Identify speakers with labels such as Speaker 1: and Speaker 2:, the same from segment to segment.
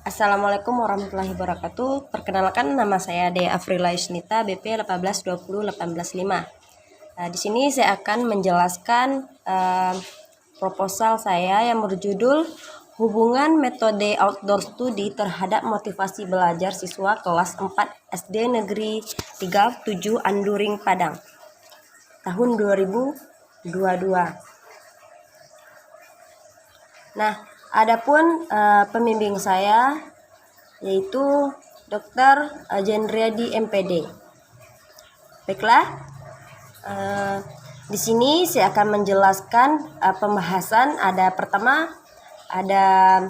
Speaker 1: Assalamualaikum warahmatullahi wabarakatuh. Perkenalkan, nama saya Dea Afrila Isnita, BP 1820185. Di sini saya akan menjelaskan proposal saya yang berjudul Hubungan Metode Outdoor Study terhadap Motivasi Belajar Siswa Kelas 4 SD Negeri 37 Anduring Padang, tahun 2022. Nah, adapun pembimbing saya yaitu Dr. Jendriadi MPD. Baiklah, di sini saya akan menjelaskan pembahasan. Pertama ada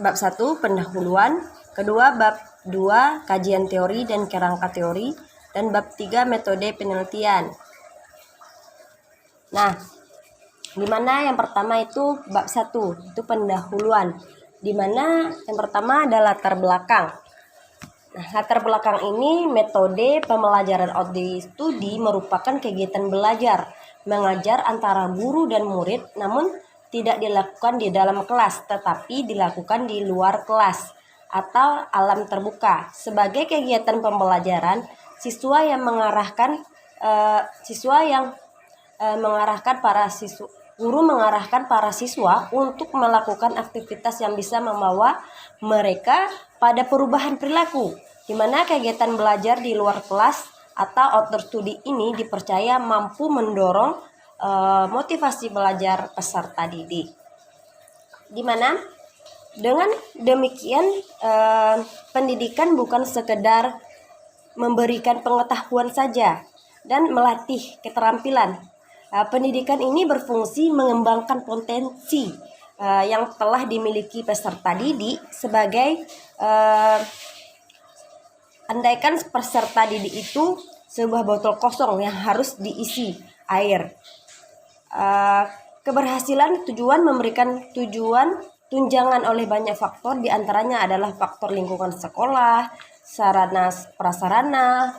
Speaker 1: bab 1 pendahuluan, kedua bab 2 kajian teori dan kerangka teori, dan bab 3 metode penelitian. Nah, dimana yang pertama itu bab 1 itu pendahuluan, dimana yang pertama ada latar belakang. Nah, latar belakang ini metode pembelajaran outdoor study merupakan kegiatan belajar mengajar antara guru dan murid, namun tidak dilakukan di dalam kelas tetapi dilakukan di luar kelas atau alam terbuka. Sebagai kegiatan pembelajaran, guru mengarahkan para siswa untuk melakukan aktivitas yang bisa membawa mereka pada perubahan perilaku, di mana kegiatan belajar di luar kelas atau outdoor study ini dipercaya mampu mendorong motivasi belajar peserta didik. Di mana dengan demikian pendidikan bukan sekedar memberikan pengetahuan saja dan melatih keterampilan. Pendidikan ini berfungsi mengembangkan potensi yang telah dimiliki peserta didik sebagai andaikan peserta didik itu sebuah botol kosong yang harus diisi air. Keberhasilan memberikan tunjangan oleh banyak faktor, diantaranya adalah faktor lingkungan sekolah, sarana prasarana,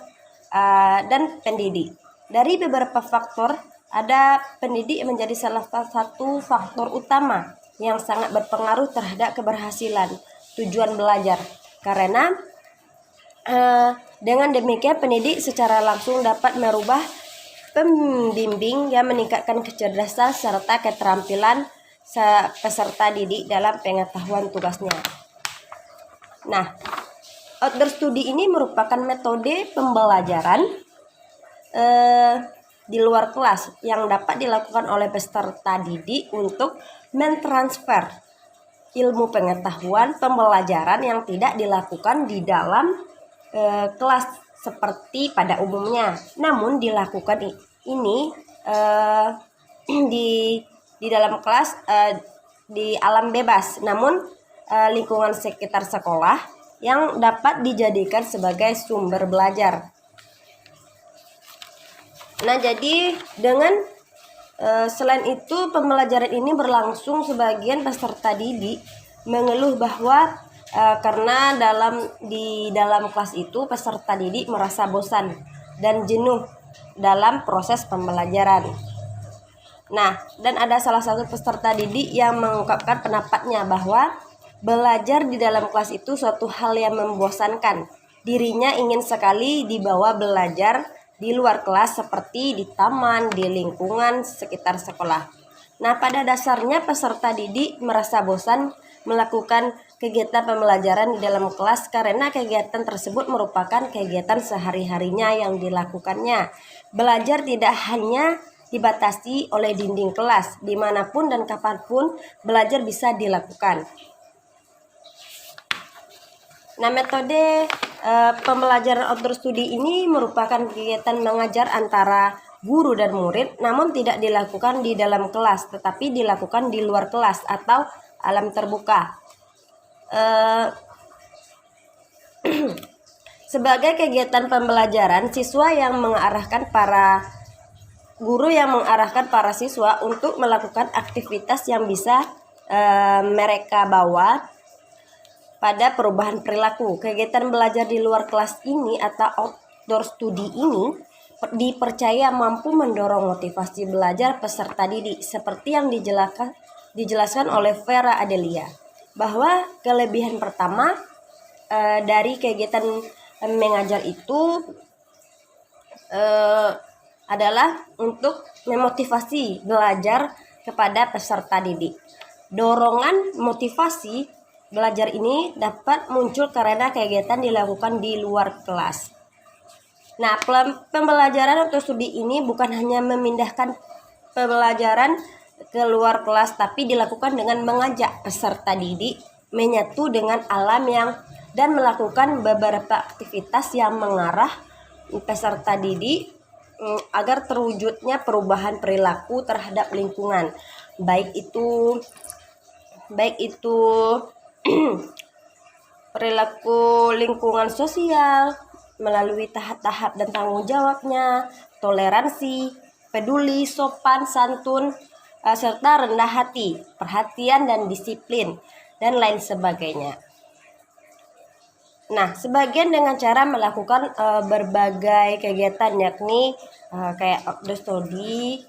Speaker 1: dan pendidik. Dari beberapa faktor, ada pendidik menjadi salah satu faktor utama yang sangat berpengaruh terhadap keberhasilan tujuan belajar, karena dengan demikian pendidik secara langsung dapat merubah pembimbing yang meningkatkan kecerdasan serta keterampilan peserta didik dalam pengetahuan tugasnya. Nah, outdoor study ini merupakan metode pembelajaran di luar kelas yang dapat dilakukan oleh peserta didik untuk mentransfer ilmu pengetahuan pembelajaran yang tidak dilakukan di dalam kelas seperti pada umumnya, namun dilakukan ini di dalam kelas di alam bebas, namun lingkungan sekitar sekolah yang dapat dijadikan sebagai sumber belajar. Nah, jadi dengan selain itu pembelajaran ini berlangsung, sebagian peserta didik mengeluh bahwa karena di dalam kelas itu peserta didik merasa bosan dan jenuh dalam proses pembelajaran. Nah, dan ada salah satu peserta didik yang mengungkapkan pendapatnya bahwa belajar di dalam kelas itu suatu hal yang membosankan. Dirinya ingin sekali dibawa belajar di luar kelas seperti di taman, di lingkungan sekitar sekolah. Nah, pada dasarnya peserta didik merasa bosan melakukan kegiatan pembelajaran di dalam kelas karena kegiatan tersebut merupakan kegiatan sehari-harinya yang dilakukannya. Belajar tidak hanya dibatasi oleh dinding kelas, dimanapun dan kapanpun belajar bisa dilakukan. Nah, metode pembelajaran outdoor study ini merupakan kegiatan mengajar antara guru dan murid, namun tidak dilakukan di dalam kelas, tetapi dilakukan di luar kelas atau alam terbuka. Sebagai kegiatan pembelajaran, guru yang mengarahkan para siswa untuk melakukan aktivitas yang bisa mereka bawa pada perubahan perilaku. Kegiatan belajar di luar kelas ini atau outdoor study ini dipercaya mampu mendorong motivasi belajar peserta didik seperti yang dijelaskan oleh Vera Adelia. bahwa kelebihan pertama dari kegiatan mengajar itu adalah untuk memotivasi belajar kepada peserta didik. Dorongan motivasi belajar ini dapat muncul karena kegiatan dilakukan di luar kelas. Nah, pembelajaran atau studi ini bukan hanya memindahkan pembelajaran ke luar kelas, tapi dilakukan dengan mengajak peserta didik menyatu dengan alam dan melakukan beberapa aktivitas yang mengarah peserta didik agar terwujudnya perubahan perilaku terhadap lingkungan, baik itu perilaku lingkungan sosial melalui tahap-tahap dan tanggung jawabnya, toleransi, peduli, sopan, santun, serta rendah hati, perhatian dan disiplin, dan lain sebagainya. Nah, sebagian dengan cara melakukan berbagai kegiatan, yakni kayak outdoor study.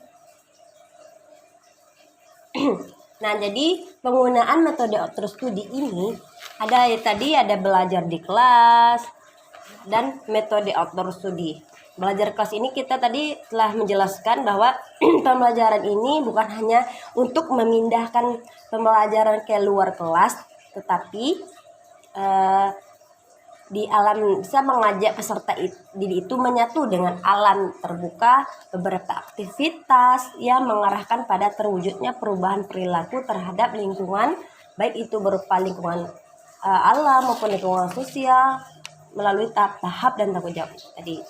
Speaker 1: Nah, jadi penggunaan metode outdoor study ini ada belajar di kelas dan metode outdoor study. Belajar kelas ini kita tadi telah menjelaskan bahwa pembelajaran ini bukan hanya untuk memindahkan pembelajaran ke luar kelas, tetapi di alam bisa mengajak peserta didik itu menyatu dengan alam terbuka, beberapa aktivitas yang mengarahkan pada terwujudnya perubahan perilaku terhadap lingkungan, baik itu berupa lingkungan alam maupun lingkungan sosial melalui tahap-tahap dan tanggung jawab tadi.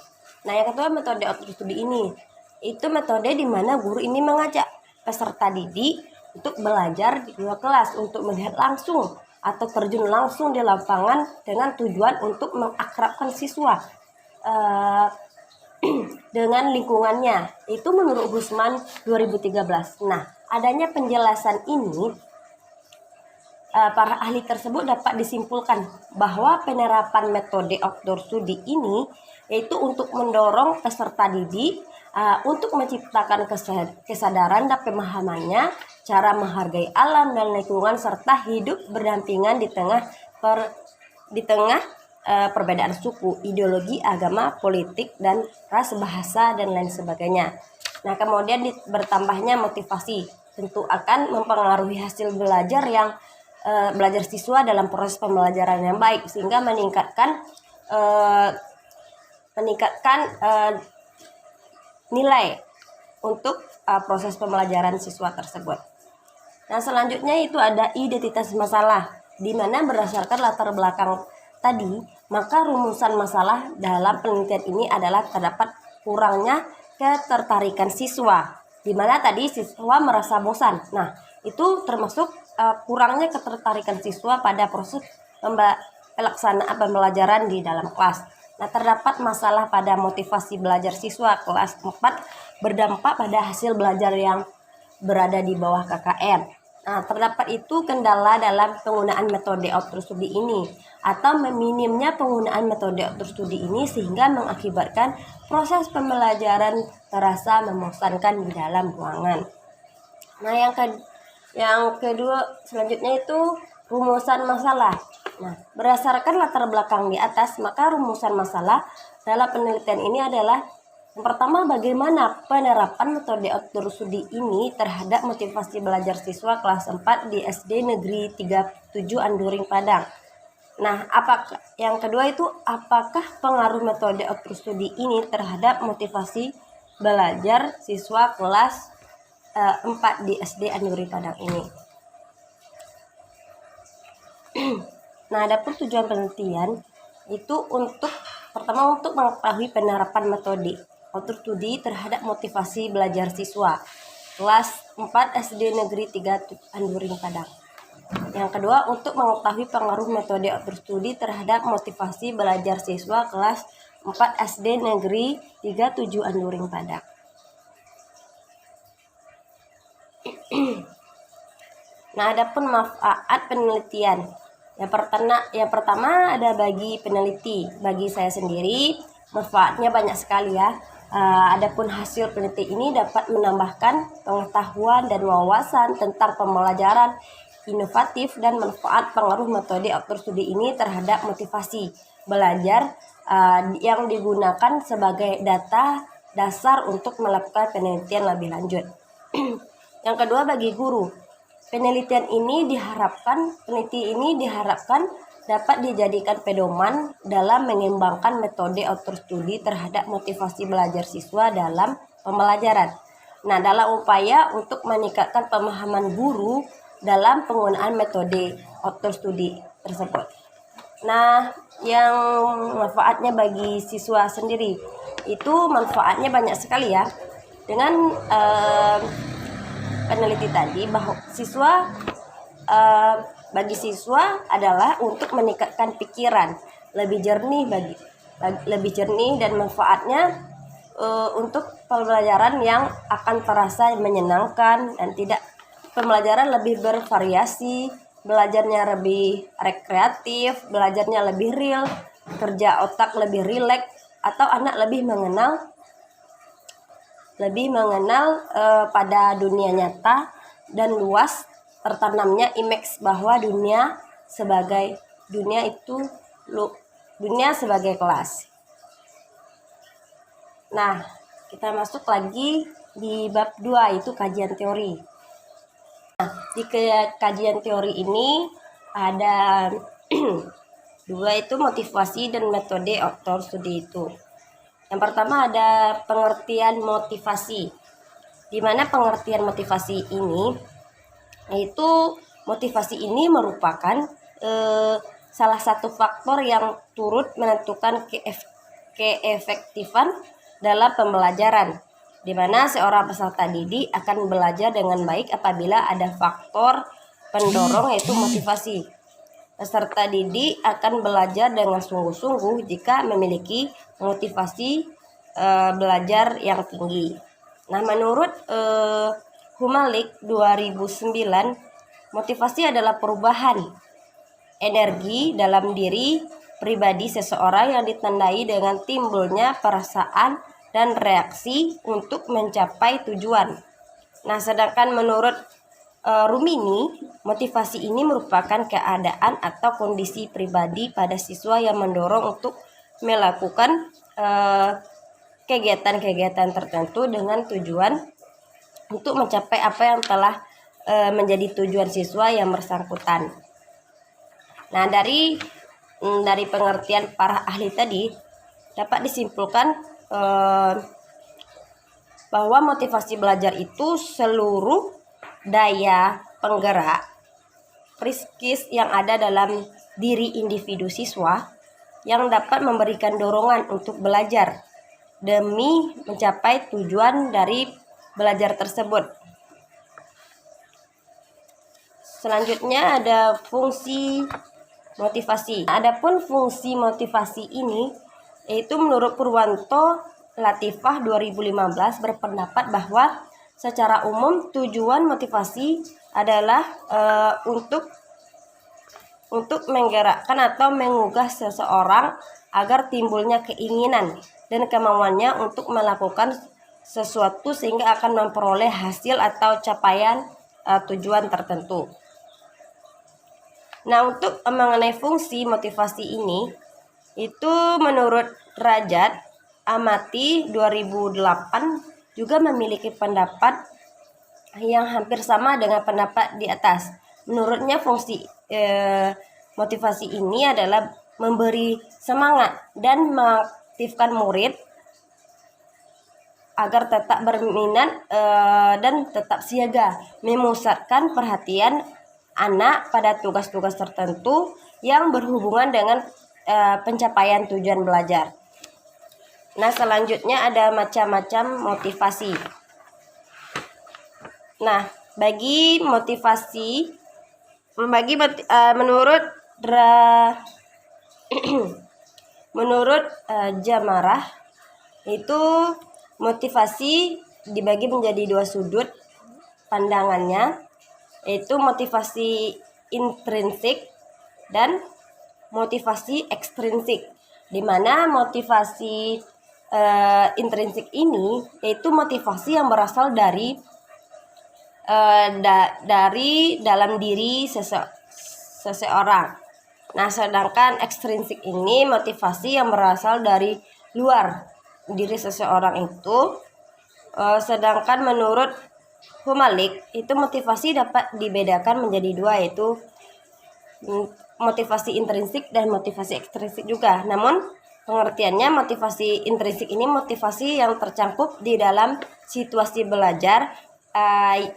Speaker 1: Nah, yang kedua, metode outdoor study ini itu metode di mana guru ini mengajak peserta didik untuk belajar di luar kelas, untuk melihat langsung atau terjun langsung di lapangan dengan tujuan untuk mengakrabkan siswa dengan lingkungannya. Itu menurut Gusman 2013. Nah, adanya penjelasan ini, para ahli tersebut dapat disimpulkan bahwa penerapan metode outdoor study ini yaitu untuk mendorong peserta didik untuk menciptakan kesadaran dan pemahamannya, cara menghargai alam dan lingkungan, serta hidup berdampingan di tengah perbedaan suku, ideologi, agama, politik, dan ras, bahasa, dan lain sebagainya. Nah, kemudian bertambahnya motivasi tentu akan mempengaruhi hasil belajar belajar siswa dalam proses pembelajaran yang baik, sehingga meningkatkan nilai untuk proses pembelajaran siswa tersebut. Nah, selanjutnya itu ada identitas masalah, di mana berdasarkan latar belakang tadi, maka rumusan masalah dalam penelitian ini adalah terdapat kurangnya ketertarikan siswa, di mana tadi siswa merasa bosan. Nah, itu termasuk kurangnya ketertarikan siswa pada proses pelaksanaan pembelajaran di dalam kelas. Nah, terdapat masalah pada motivasi belajar siswa kelas 4 berdampak pada hasil belajar yang berada di bawah KKM. Nah, terdapat itu kendala dalam penggunaan metode outdoor study ini atau meminimnya penggunaan metode outdoor study ini sehingga mengakibatkan proses pembelajaran terasa membosankan di dalam ruangan. Nah, yang kedua selanjutnya itu rumusan masalah. Nah, berdasarkan latar belakang di atas, maka rumusan masalah dalam penelitian ini adalah yang pertama, bagaimana penerapan metode outdoor study ini terhadap motivasi belajar siswa kelas 4 di SD Negeri 37 Anduring Padang. Nah, yang kedua itu apakah pengaruh metode outdoor study ini terhadap motivasi belajar siswa kelas 4 di SD Anduring Padang ini. Nah, adapun tujuan penelitian itu pertama untuk mengetahui penerapan metode outdoor study terhadap motivasi belajar siswa kelas 4 SD Negeri 3 Anduring Padang. Yang kedua, untuk mengetahui pengaruh metode outdoor study terhadap motivasi belajar siswa kelas 4 SD Negeri 37 Anduring Padang. Nah, adapun manfaat penelitian. Yang pertama ada bagi peneliti, bagi saya sendiri manfaatnya banyak sekali ya. Adapun hasil penelitian ini dapat menambahkan pengetahuan dan wawasan tentang pembelajaran inovatif dan manfaat pengaruh metode outdoor studi ini terhadap motivasi belajar yang digunakan sebagai data dasar untuk melakukan penelitian lebih lanjut. Yang kedua, bagi guru, peneliti ini diharapkan dapat dijadikan pedoman dalam mengembangkan metode outdoor studi terhadap motivasi belajar siswa dalam pembelajaran. Nah, dalam upaya untuk meningkatkan pemahaman guru dalam penggunaan metode outdoor studi tersebut. Nah, yang manfaatnya bagi siswa sendiri itu manfaatnya banyak sekali ya. Dengan peneliti tadi bahwa bagi siswa adalah untuk meningkatkan pikiran lebih jernih dan manfaatnya untuk pembelajaran yang akan terasa menyenangkan dan tidak pembelajaran lebih bervariasi, belajarnya lebih rekreatif, belajarnya lebih real, kerja otak lebih rileks, atau anak lebih mengenal pada dunia nyata dan luas tertanamnya image bahwa dunia sebagai kelas. Nah, kita masuk lagi di bab 2, yaitu kajian teori. Nah, di kajian teori ini ada dua, itu motivasi dan metode outdoor studi itu. Yang pertama ada pengertian motivasi, di mana pengertian motivasi ini yaitu motivasi ini merupakan salah satu faktor yang turut menentukan keefektifan dalam pembelajaran, di mana seorang peserta didik akan belajar dengan baik apabila ada faktor pendorong yaitu motivasi. Peserta didik akan belajar dengan sungguh-sungguh jika memiliki motivasi belajar yang tinggi. Nah, menurut Humalik 2009, motivasi adalah perubahan energi dalam diri pribadi seseorang yang ditandai dengan timbulnya perasaan dan reaksi untuk mencapai tujuan. Nah, sedangkan menurut Rumini, motivasi ini merupakan keadaan atau kondisi pribadi pada siswa yang mendorong untuk melakukan kegiatan-kegiatan tertentu dengan tujuan untuk mencapai apa yang telah menjadi tujuan siswa yang bersangkutan. Nah, dari pengertian para ahli tadi dapat disimpulkan bahwa motivasi belajar itu seluruh daya penggerak psikis yang ada dalam diri individu siswa yang dapat memberikan dorongan untuk belajar demi mencapai tujuan dari belajar tersebut. Selanjutnya ada fungsi motivasi. Adapun fungsi motivasi ini yaitu menurut Purwanto Latifah 2015 berpendapat bahwa secara umum tujuan motivasi adalah untuk menggerakkan atau mengugah seseorang agar timbulnya keinginan dan kemauannya untuk melakukan sesuatu sehingga akan memperoleh hasil atau capaian tujuan tertentu. Nah, untuk mengenai fungsi motivasi ini, itu menurut Rajat Amati 2008 juga memiliki pendapat yang hampir sama dengan pendapat di atas. Menurutnya fungsi motivasi ini adalah memberi semangat dan mengaktifkan murid agar tetap berminat dan tetap siaga, memusatkan perhatian anak pada tugas-tugas tertentu yang berhubungan dengan pencapaian tujuan belajar. Nah, selanjutnya ada macam-macam motivasi. Nah, menurut Jamarah itu motivasi dibagi menjadi dua sudut pandangannya, yaitu motivasi intrinsik dan motivasi ekstrinsik, di mana motivasi intrinsik ini yaitu motivasi yang berasal dari dari dalam diri seseorang. Nah, sedangkan ekstrinsik ini motivasi yang berasal dari luar diri seseorang itu. Sedangkan menurut Humalik itu motivasi dapat dibedakan menjadi dua, yaitu motivasi intrinsik dan motivasi ekstrinsik juga. Namun pengertiannya motivasi intrinsik ini motivasi yang tercangkup di dalam situasi belajar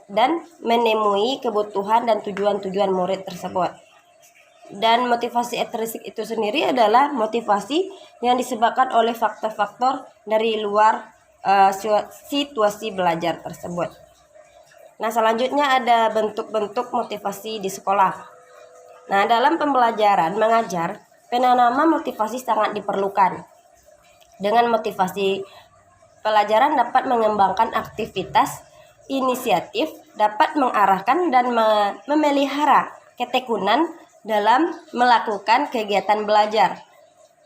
Speaker 1: dan menemui kebutuhan dan tujuan-tujuan murid tersebut. Dan motivasi ekstrinsik itu sendiri adalah motivasi yang disebabkan oleh faktor-faktor dari luar situasi belajar tersebut. Nah, selanjutnya ada bentuk-bentuk motivasi di sekolah. Nah, dalam pembelajaran mengajar, penanaman motivasi sangat diperlukan. Dengan motivasi, pelajaran dapat mengembangkan aktivitas, inisiatif, dapat mengarahkan dan memelihara ketekunan dalam melakukan kegiatan belajar.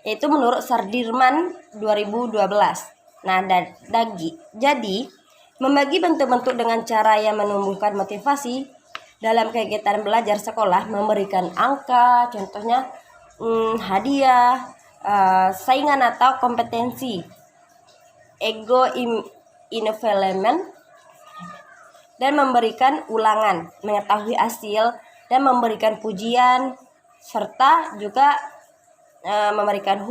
Speaker 1: Itu menurut Sardirman 2012. Nah, jadi membagi bentuk-bentuk dengan cara yang menumbuhkan motivasi dalam kegiatan belajar sekolah, memberikan angka, contohnya hadiah, saingan atau kompetensi, ego envelopment, dan memberikan ulangan, mengetahui hasil, dan memberikan pujian, serta juga memberikan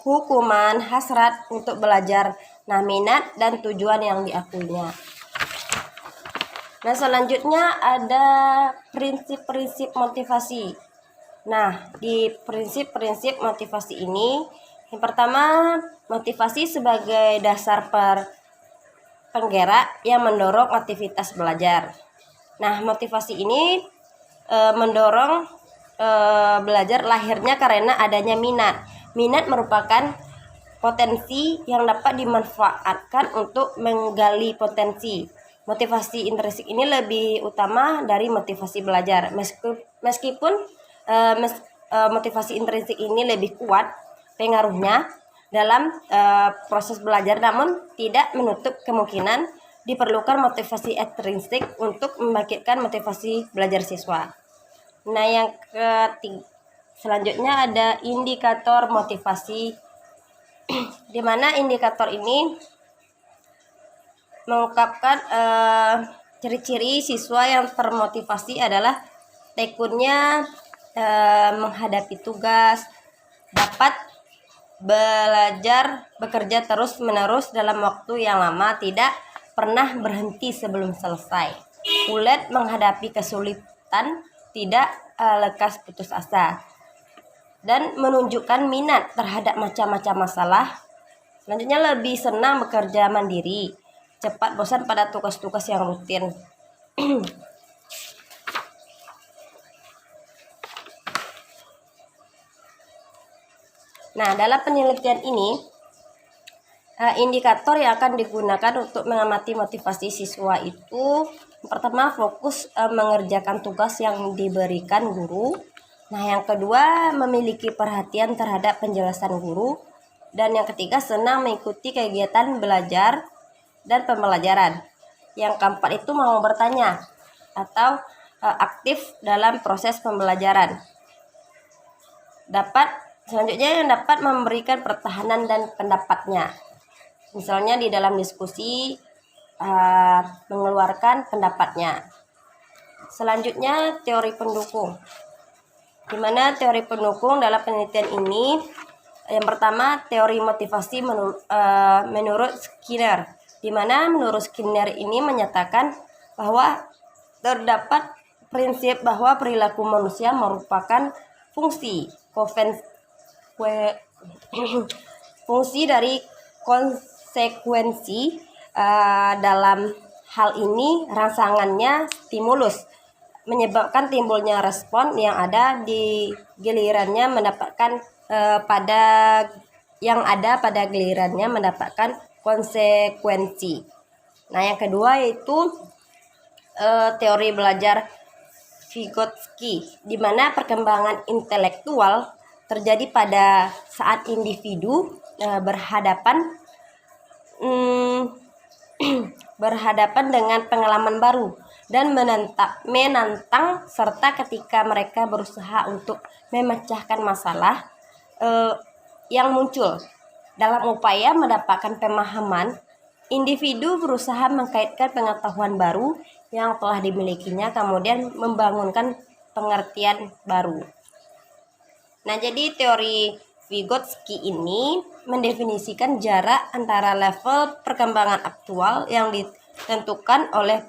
Speaker 1: hukuman hasrat untuk belajar. Nah, minat dan tujuan yang diakuinya. Nah, selanjutnya ada prinsip-prinsip motivasi. Nah, di prinsip-prinsip motivasi ini, yang pertama, motivasi sebagai dasar penggerak yang mendorong aktivitas belajar. Nah, motivasi ini mendorong belajar lahirnya karena adanya minat. Minat merupakan potensi yang dapat dimanfaatkan untuk menggali potensi. Motivasi intrinsik ini lebih utama dari motivasi belajar. Meskipun motivasi intrinsik ini lebih kuat pengaruhnya dalam proses belajar, namun tidak menutup kemungkinan diperlukan motivasi ekstrinsik untuk membangkitkan motivasi belajar siswa. Nah, yang ketiga, selanjutnya ada indikator motivasi, di mana indikator ini mengungkapkan ciri-ciri siswa yang termotivasi adalah tekunnya menghadapi tugas, dapat belajar, bekerja terus-menerus dalam waktu yang lama, tidak pernah berhenti sebelum selesai, ulet menghadapi kesulitan, tidak lekas putus asa, dan menunjukkan minat terhadap macam-macam masalah. Selanjutnya lebih senang bekerja mandiri, cepat bosan pada tugas-tugas yang rutin. Nah, dalam penelitian ini, indikator yang akan digunakan untuk mengamati motivasi siswa itu, pertama, fokus mengerjakan tugas yang diberikan guru. Nah, yang kedua, memiliki perhatian terhadap penjelasan guru. Dan yang ketiga, senang mengikuti kegiatan belajar dan pembelajaran. Yang keempat itu mau bertanya atau aktif dalam proses pembelajaran. Selanjutnya yang dapat memberikan pertahanan dan pendapatnya. Misalnya di dalam diskusi mengeluarkan pendapatnya. Selanjutnya teori pendukung, di mana teori pendukung dalam penelitian ini, yang pertama teori motivasi menurut Skinner, di mana menurut Skinner ini menyatakan bahwa terdapat prinsip bahwa perilaku manusia merupakan fungsi dari konsekuensi. Dalam hal ini rangsangannya stimulus menyebabkan timbulnya respon yang ada di gilirannya mendapatkan pada gilirannya mendapatkan konsekuensi. Nah, yang kedua yaitu teori belajar Vygotsky, di mana perkembangan intelektual terjadi pada saat individu berhadapan dengan pengalaman baru. dan menantang serta ketika mereka berusaha untuk memecahkan masalah yang muncul. Dalam upaya mendapatkan pemahaman, individu berusaha mengkaitkan pengetahuan baru yang telah dimilikinya, kemudian membangunkan pengertian baru. Nah, jadi teori Vygotsky ini mendefinisikan jarak antara level perkembangan aktual yang ditentukan oleh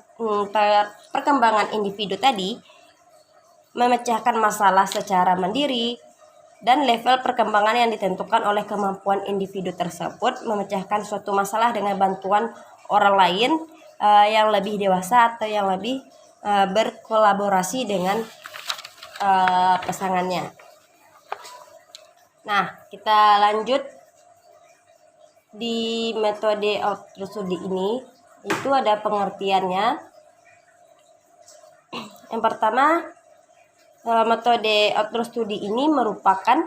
Speaker 1: perkembangan individu tadi, memecahkan masalah secara mandiri, dan level perkembangan yang ditentukan oleh kemampuan individu tersebut memecahkan suatu masalah dengan bantuan orang lain yang lebih dewasa atau yang lebih berkolaborasi dengan pasangannya. Nah, kita lanjut di metode outdoor study ini. Itu ada pengertiannya. Yang pertama, metode outdoor study ini merupakan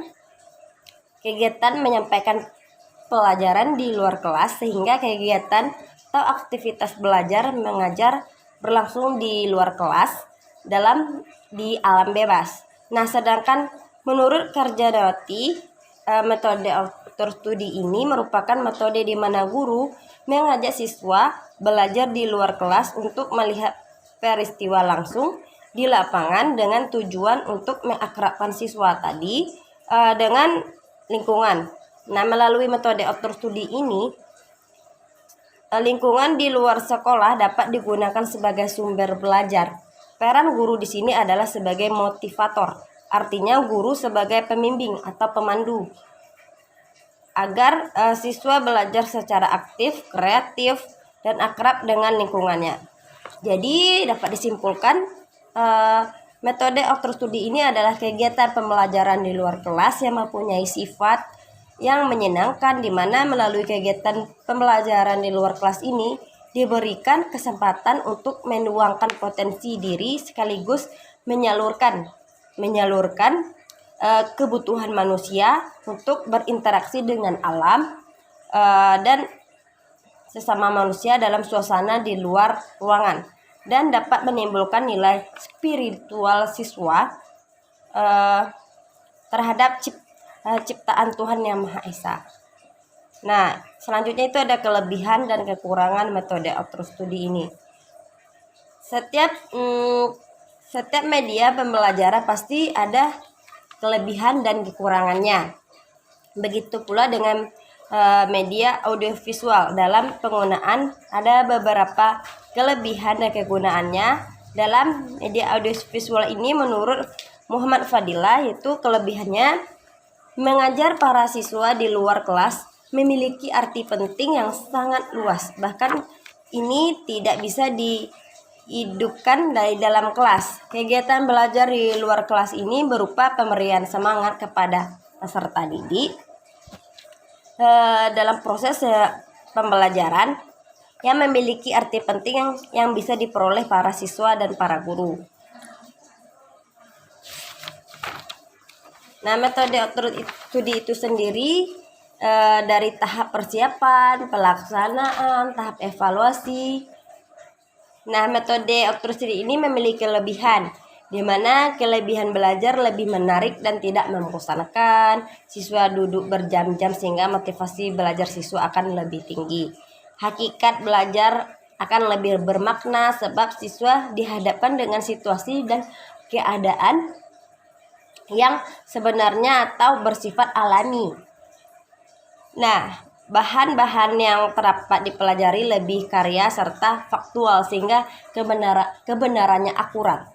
Speaker 1: kegiatan menyampaikan pelajaran di luar kelas, sehingga kegiatan atau aktivitas belajar mengajar berlangsung di luar kelas di alam bebas. Nah, sedangkan menurut Karjanawati, metode outdoor study ini merupakan metode di mana guru mengajak siswa belajar di luar kelas untuk melihat peristiwa langsung di lapangan dengan tujuan untuk mengakrabkan siswa tadi dengan lingkungan. Nah, melalui metode outdoor study ini, lingkungan di luar sekolah dapat digunakan sebagai sumber belajar. Peran guru di sini adalah sebagai motivator. Artinya guru sebagai pembimbing atau pemandu agar siswa belajar secara aktif, kreatif, dan akrab dengan lingkungannya. Jadi dapat disimpulkan metode outdoor study ini adalah kegiatan pembelajaran di luar kelas yang mempunyai sifat yang menyenangkan, di mana melalui kegiatan pembelajaran di luar kelas ini diberikan kesempatan untuk menuangkan potensi diri sekaligus menyalurkan kebutuhan manusia untuk berinteraksi dengan alam dan sesama manusia dalam suasana di luar ruangan, dan dapat menimbulkan nilai spiritual siswa terhadap ciptaan Tuhan Yang Maha Esa. Nah, selanjutnya itu ada kelebihan dan kekurangan metode outdoor study ini. Setiap media pembelajaran pasti ada kelebihan dan kekurangannya. Begitu pula dengan media audiovisual. Dalam penggunaan ada beberapa kelebihan dan kegunaannya. Dalam media audiovisual ini menurut Muhammad Fadilah, yaitu kelebihannya mengajar para siswa di luar kelas memiliki arti penting yang sangat luas. Bahkan ini tidak bisa dihidupkan dari dalam kelas. Kegiatan belajar di luar kelas ini berupa pemberian semangat kepada peserta didik dalam proses pembelajaran yang memiliki arti penting yang bisa diperoleh para siswa dan para guru. Nah, metode outdoor studi itu sendiri dari tahap persiapan, pelaksanaan, tahap evaluasi. Nah, metode outdoor studi ini memiliki kelebihan, di mana kelebihan belajar lebih menarik dan tidak membosankan. Siswa duduk berjam-jam sehingga motivasi belajar siswa akan lebih tinggi. Hakikat belajar akan lebih bermakna sebab siswa dihadapkan dengan situasi dan keadaan yang sebenarnya atau bersifat alami. Nah, bahan-bahan yang terdapat dipelajari lebih karya serta faktual sehingga kebenarannya akurat.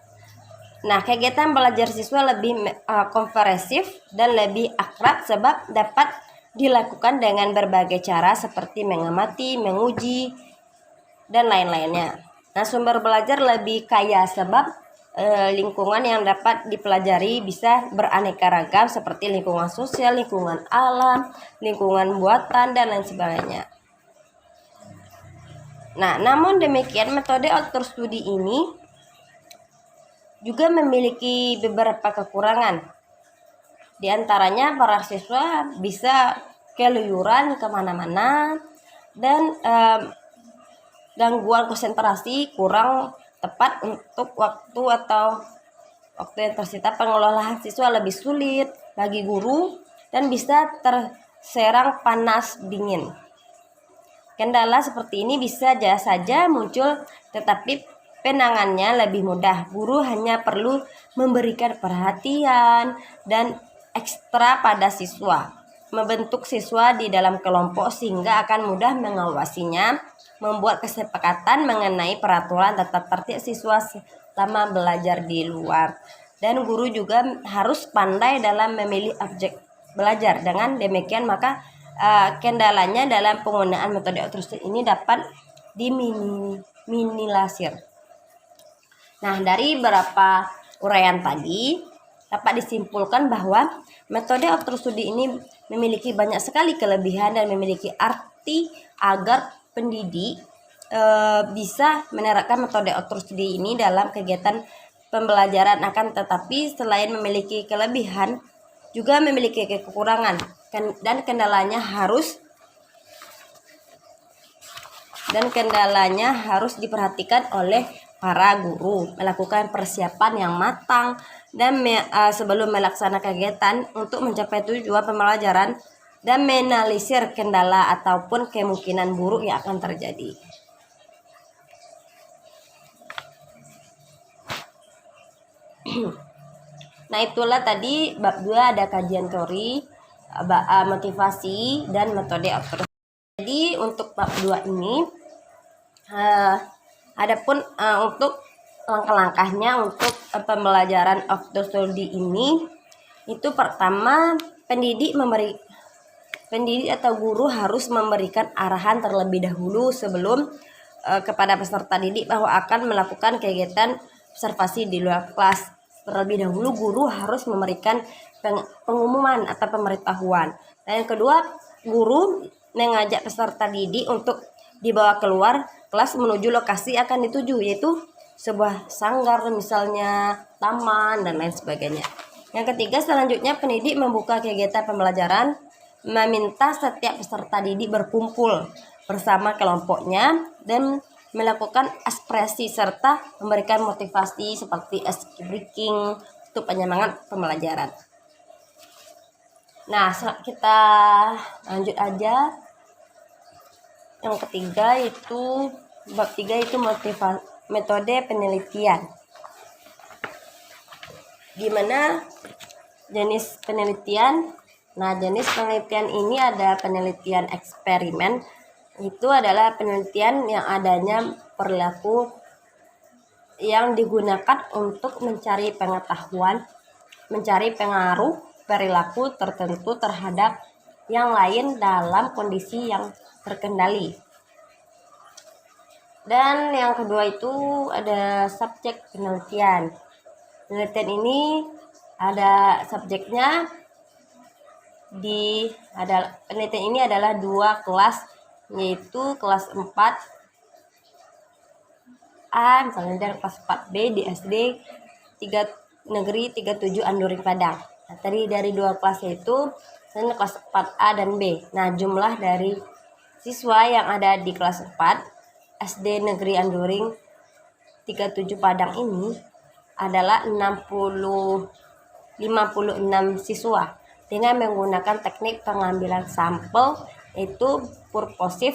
Speaker 1: Nah, kegiatan belajar siswa lebih komprehensif dan lebih akrab sebab dapat dilakukan dengan berbagai cara seperti mengamati, menguji, dan lain-lainnya. Nah, sumber belajar lebih kaya sebab lingkungan yang dapat dipelajari bisa beraneka ragam seperti lingkungan sosial, lingkungan alam, lingkungan buatan, dan lain sebagainya. Nah, namun demikian metode outdoor study ini juga memiliki beberapa kekurangan. Di antaranya para siswa bisa keluyuran kemana-mana dan gangguan konsentrasi, kurang tepat untuk waktu yang tersita, pengelolaan siswa lebih sulit bagi guru dan bisa terserang panas dingin. Kendala seperti ini bisa saja muncul, tetapi penanganannya lebih mudah. Guru hanya perlu memberikan perhatian dan ekstra pada siswa, membentuk siswa di dalam kelompok sehingga akan mudah mengawasinya, membuat kesepakatan mengenai peraturan tata tertib siswa selama belajar di luar. Dan guru juga harus pandai dalam memilih objek belajar. Dengan demikian maka kendalanya dalam penggunaan metode outsourcing ini dapat diminimalisir. Nah, dari beberapa uraian tadi dapat disimpulkan bahwa metode outsourcing ini memiliki banyak sekali kelebihan dan memiliki arti agar pendidik bisa menerapkan metode outsourcing ini dalam kegiatan pembelajaran. Akan tetapi selain memiliki kelebihan juga memiliki kekurangan dan kendalanya harus diperhatikan oleh para guru, melakukan persiapan yang matang dan sebelum melaksanakan kegiatan untuk mencapai tujuan pembelajaran dan menganalisir kendala ataupun kemungkinan buruk yang akan terjadi. Nah, itulah tadi bab 2 ada kajian teori, motivasi dan metode outsourcing. Jadi untuk bab 2 ini adapun untuk langkah-langkahnya untuk pembelajaran outsourcing ini, itu pertama pendidik atau guru harus memberikan arahan terlebih dahulu sebelum kepada peserta didik bahwa akan melakukan kegiatan observasi di luar kelas. Terlebih dahulu guru harus memberikan pengumuman atau pemberitahuan. Dan yang kedua, guru mengajak peserta didik untuk dibawa keluar kelas menuju lokasi akan dituju, yaitu sebuah sanggar, misalnya taman dan lain sebagainya. Yang ketiga, selanjutnya pendidik membuka kegiatan pembelajaran, meminta setiap peserta didik berkumpul bersama kelompoknya dan melakukan ekspresi serta memberikan motivasi seperti ice breaking untuk penyemangat pembelajaran. Nah, kita lanjut aja. Yang ketiga itu bab 3 itu metode penelitian. Gimana jenis penelitian? Nah, jenis penelitian ini ada penelitian eksperimen. Itu adalah penelitian yang adanya perilaku yang digunakan untuk mencari pengetahuan, mencari pengaruh perilaku tertentu terhadap yang lain dalam kondisi yang terkendali. Dan yang kedua itu ada subjek penelitian. Penelitian ini ada subjeknya penelitian ini adalah 2 kelas, yaitu kelas 4A misalnya dan kelas 4B di SD 3 Negeri 37 Andoring Padang. Nah, tadi dari 2 kelas itu misalnya kelas 4A dan B. Nah, jumlah dari siswa yang ada di kelas 4 SD Negeri Andoring 37 Padang ini adalah 56 siswa dengan menggunakan teknik pengambilan sampel, yaitu purposive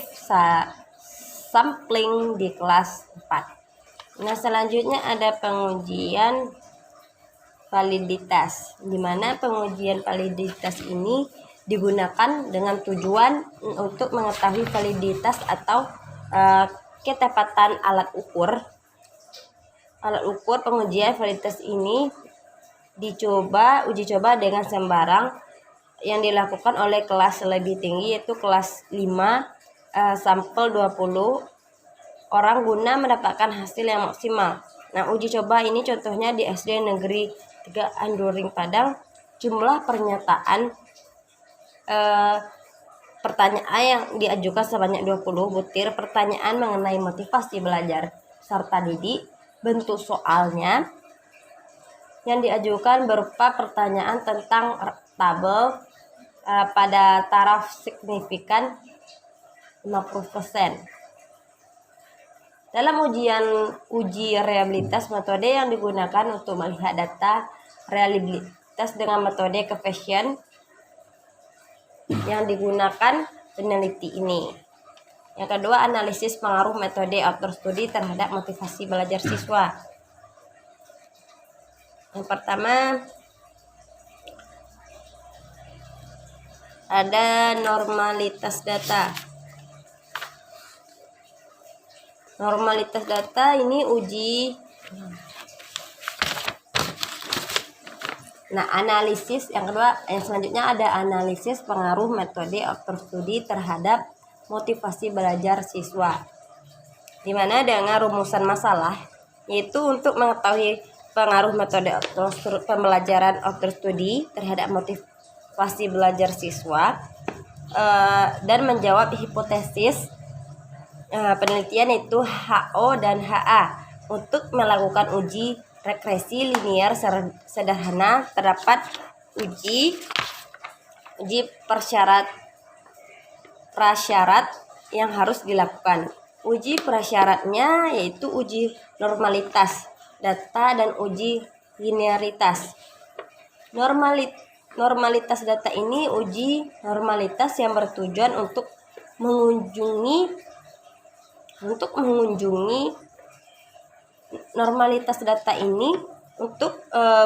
Speaker 1: sampling di kelas 4. Nah, selanjutnya ada pengujian validitas, di mana pengujian validitas ini digunakan dengan tujuan untuk mengetahui validitas atau ketepatan alat ukur. Alat ukur pengujian validitas ini uji coba dengan sembarang yang dilakukan oleh kelas lebih tinggi, yaitu kelas 5, sampel 20 orang guna mendapatkan hasil yang maksimal. Nah, uji coba ini contohnya di SD Negeri 3 Andoring Padang. Jumlah pertanyaan yang diajukan sebanyak 20 butir pertanyaan mengenai motivasi belajar serta didik. Bentuk soalnya yang diajukan berupa pertanyaan tentang tabel pada taraf signifikan 50%. Dalam uji reliabilitas, metode yang digunakan untuk melihat data reliabilitas dengan metode Coefficient yang digunakan peneliti ini. Yang kedua, analisis pengaruh metode outdoor study terhadap motivasi belajar siswa. Yang pertama, ada normalitas data. Normalitas data ini uji. Nah, analisis yang kedua, yang selanjutnya ada analisis pengaruh metode outdoor study terhadap motivasi belajar siswa. Di mana dengan rumusan masalah, yaitu untuk mengetahui pengaruh metode pembelajaran outdoor study terhadap motivasi belajar siswa dan menjawab hipotesis penelitian itu HO dan HA. Untuk melakukan uji regresi linear sederhana terdapat uji prasyarat yang harus dilakukan. Uji prasyaratnya yaitu uji normalitas data dan uji linearitas. Normalitas data ini uji normalitas yang bertujuan untuk mengunjungi normalitas data ini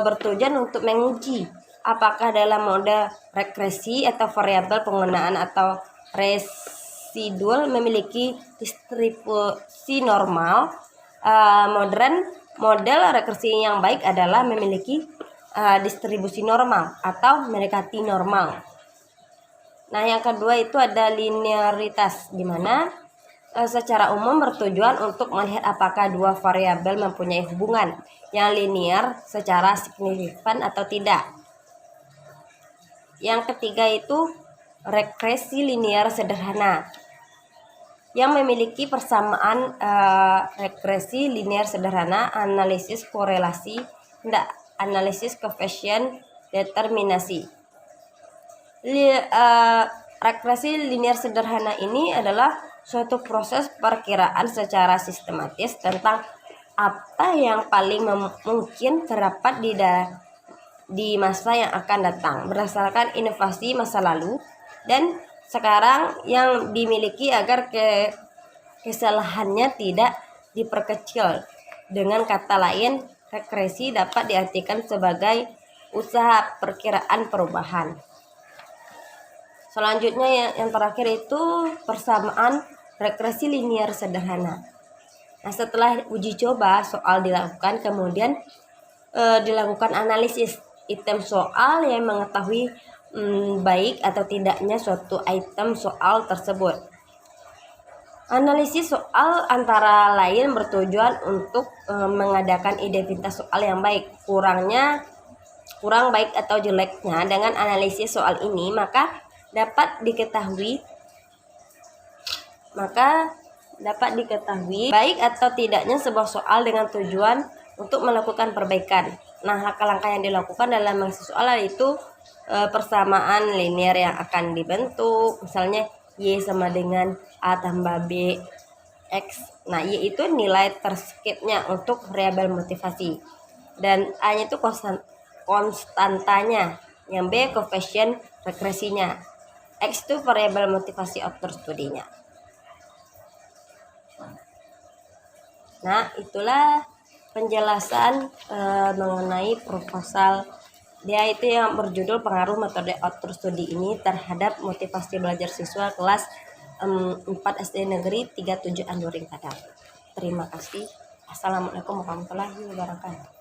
Speaker 1: bertujuan untuk menguji apakah dalam mode regresi atau variabel penggunaan atau residual memiliki distribusi normal. Model regresi yang baik adalah memiliki distribusi normal atau mendekati normal. Nah, yang kedua itu ada linearitas, di mana secara umum bertujuan untuk melihat apakah dua variabel mempunyai hubungan yang linear secara signifikan atau tidak. Yang ketiga itu regresi linear sederhana yang memiliki persamaan regresi linear sederhana, analisis korelasi, analisis koefisien determinasi. Regresi linear sederhana ini adalah suatu proses perkiraan secara sistematis tentang apa yang paling mungkin terdapat di masa yang akan datang berdasarkan inovasi masa lalu dan sekarang yang dimiliki agar kesalahannya tidak diperkecil. Dengan kata lain, regresi dapat diartikan sebagai usaha perkiraan perubahan. Selanjutnya yang terakhir itu persamaan regresi linear sederhana. Nah, setelah uji coba soal dilakukan, kemudian dilakukan analisis item soal yang mengetahui baik atau tidaknya suatu item soal tersebut. Analisis soal antara lain bertujuan untuk mengadakan identitas soal yang baik. Kurang baik atau jeleknya dengan analisis soal ini maka dapat diketahui baik atau tidaknya sebuah soal dengan tujuan untuk melakukan perbaikan. Nah, langkah-langkah yang dilakukan dalam menganalisis soal itu persamaan linear yang akan dibentuk, misalnya Y sama dengan A tambah B X. Nah, Y itu nilai terskipnya untuk variabel motivasi dan A-nya itu konstantanya, yang B koefisien regresinya, X itu variabel motivasi outdoor studinya. Nah, itulah penjelasan mengenai proposal dia itu yang berjudul pengaruh metode outdoor study ini terhadap motivasi belajar siswa kelas 4 SD Negeri 37 Andoring Padang. Terima kasih. Assalamualaikum warahmatullahi wabarakatuh.